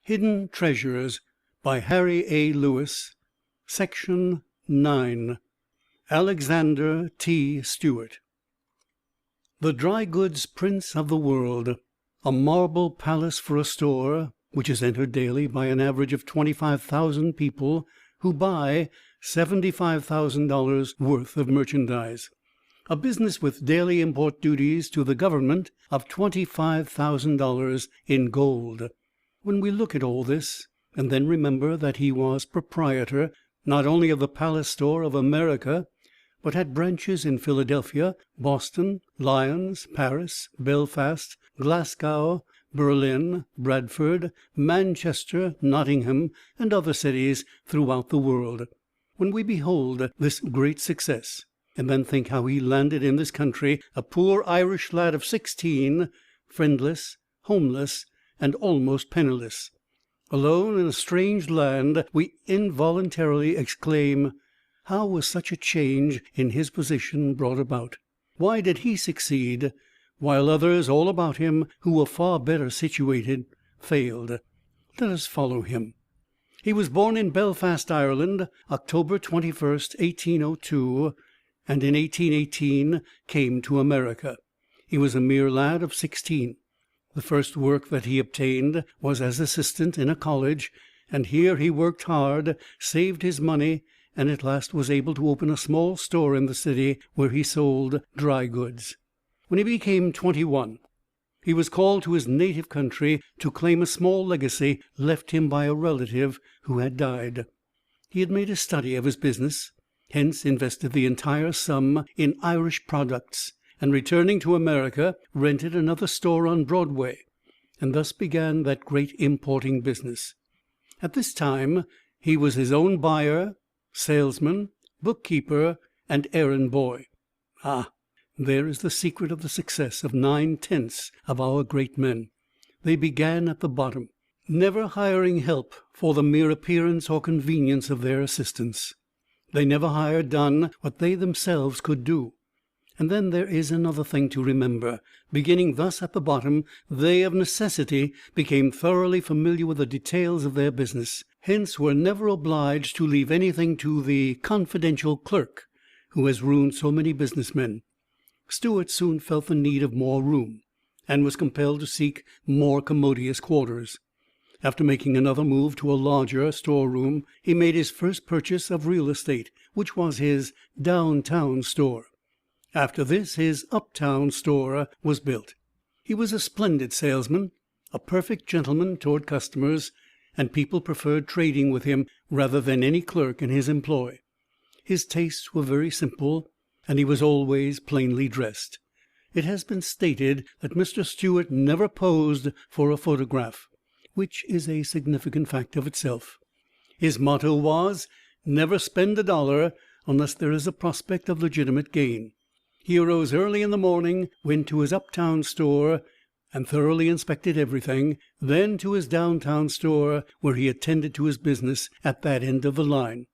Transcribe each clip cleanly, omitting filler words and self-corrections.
Hidden Treasures by Harry A. Lewis. Section 9. Alexander T. Stewart. The dry goods prince of the world, a marble palace for a store, which is entered daily by an average of 25,000 people who buy $75,000 worth of merchandise. A business with daily import duties to the government of $25,000 in gold. When we look at all this, and then remember that he was proprietor not only of the Palace Store of America, but had branches in Philadelphia, Boston, Lyons, Paris, Belfast, Glasgow, Berlin, Bradford, Manchester, Nottingham, and other cities throughout the world. When we behold this great success, and then think how he landed in this country, a poor Irish lad of 16, friendless, homeless, and almost penniless, alone in a strange land, we involuntarily exclaim, how was such a change in his position brought about? Why did he succeed, while others all about him, who were far better situated, failed? Let us follow him. He was born in Belfast, Ireland, October 21st, 1802, and in 1818 came to America. He was a mere lad of 16. The first work that he obtained was as assistant in a college, and here he worked hard, saved his money, and at last was able to open a small store in the city where he sold dry goods. When he became 21, he was called to his native country to claim a small legacy left him by a relative who had died. He had made a study of his business, hence invested the entire sum in Irish products, and returning to America, rented another store on Broadway, and thus began that great importing business. At this time he was his own buyer, salesman, bookkeeper, and errand boy. There is the secret of the success of 9/10 of our great men. They began at the bottom, never hiring help for the mere appearance or convenience of their assistance. They never hired done what they themselves could do. And then there is another thing to remember. Beginning thus at the bottom, they of necessity became thoroughly familiar with the details of their business, hence were never obliged to leave anything to the confidential clerk who has ruined so many businessmen. Stewart soon felt the need of more room, and was compelled to seek more commodious quarters. After making another move to a larger storeroom, he made his first purchase of real estate, which was his downtown store. After this, his uptown store was built. He was a splendid salesman, a perfect gentleman toward customers, and people preferred trading with him rather than any clerk in his employ. His tastes were very simple, and he was always plainly dressed. It has been stated that Mr. Stewart never posed for a photograph, which is a significant fact of itself. His motto was, never spend a dollar unless there is a prospect of legitimate gain. He arose early in the morning, went to his uptown store, and thoroughly inspected everything, then to his downtown store, where he attended to his business at that end of the line.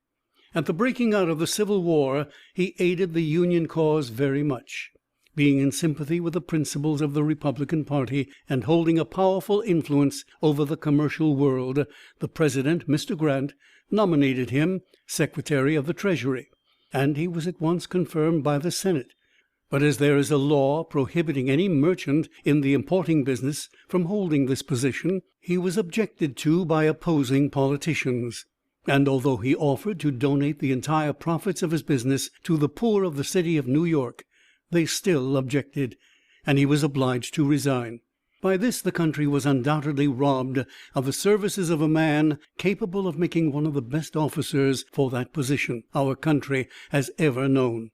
At the breaking out of the Civil War, he aided the Union cause very much. Being in sympathy with the principles of the Republican party, and holding a powerful influence over the commercial world, the President, Mr. Grant, nominated him Secretary of the Treasury, and he was at once confirmed by the Senate. But as there is a law prohibiting any merchant in the importing business from holding this position, he was objected to by opposing politicians. And although he offered to donate the entire profits of his business to the poor of the city of New York, they still objected, and he was obliged to resign. By this the country was undoubtedly robbed of the services of a man capable of making one of the best officers for that position our country has ever known.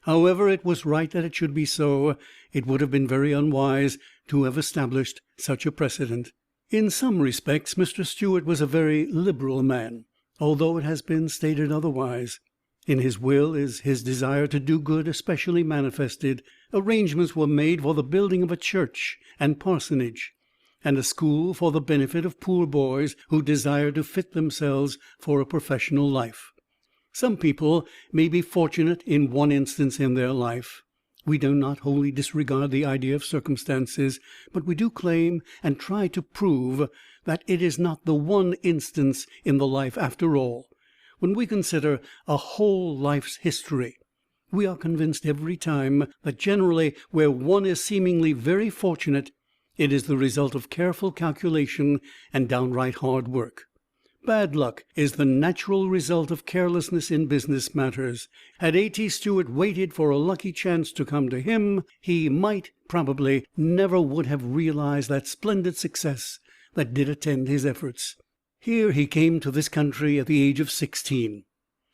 However, it was right that it should be so. It would have been very unwise to have established such a precedent. In some respects, Mr. Stewart was a very liberal man, although it has been stated otherwise. In his will is his desire to do good especially manifested. Arrangements were made for the building of a church and parsonage, and a school for the benefit of poor boys who desired to fit themselves for a professional life. Some people may be fortunate in one instance in their life. We do not wholly disregard the idea of circumstances, but we do claim and try to prove that it is not the one instance in the life after all. When we consider a whole life's history, we are convinced every time that generally where one is seemingly very fortunate, it is the result of careful calculation and downright hard work. Bad luck is the natural result of carelessness in business matters. Had A.T. Stewart waited for a lucky chance to come to him, he might, probably, never would have realized that splendid success that did attend his efforts. Here he came to this country at the age of 16.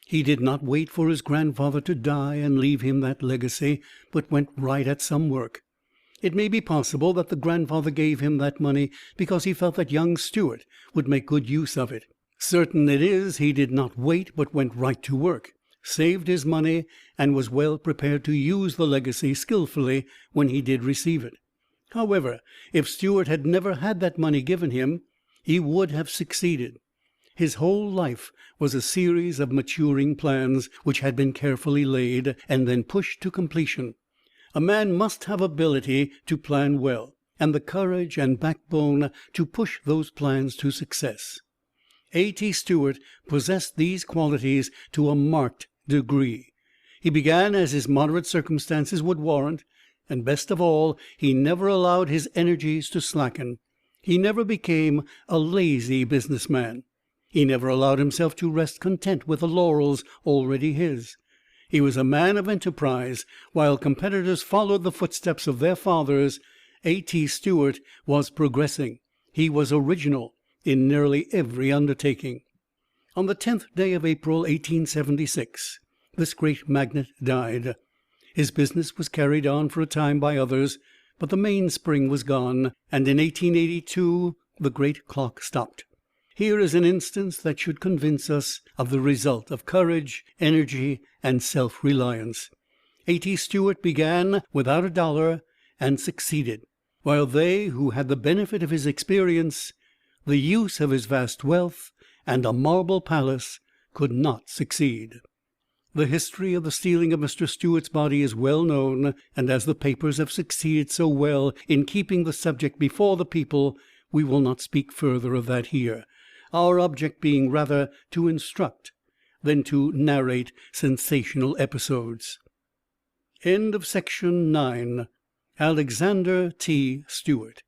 He did not wait for his grandfather to die and leave him that legacy, but went right at some work. It may be possible that the grandfather gave him that money because he felt that young Stewart would make good use of it. Certain it is he did not wait, but went right to work, saved his money, and was well prepared to use the legacy skillfully when he did receive it. However, if Stewart had never had that money given him, he would have succeeded. His whole life was a series of maturing plans, which had been carefully laid and then pushed to completion. A man must have ability to plan well, and the courage and backbone to push those plans to success. A.T. Stewart possessed these qualities to a marked degree. He began as his moderate circumstances would warrant, and best of all, he never allowed his energies to slacken. He never became a lazy businessman. He never allowed himself to rest content with the laurels already his. He was a man of enterprise. While competitors followed the footsteps of their fathers, A.T. Stewart was progressing. He was original in nearly every undertaking. On the 10th day of April, 1876, this great magnate died. His business was carried on for a time by others, but the mainspring was gone, and in 1882 the great clock stopped. Here is an instance that should convince us of the result of courage, energy, and self-reliance. A.T. Stewart began without a dollar and succeeded, while they who had the benefit of his experience, the use of his vast wealth, and a marble palace could not succeed. The history of the stealing of Mr. Stewart's body is well known, and as the papers have succeeded so well in keeping the subject before the people, we will not speak further of that here, our object being rather to instruct than to narrate sensational episodes. End of section 9. Alexander T. Stewart.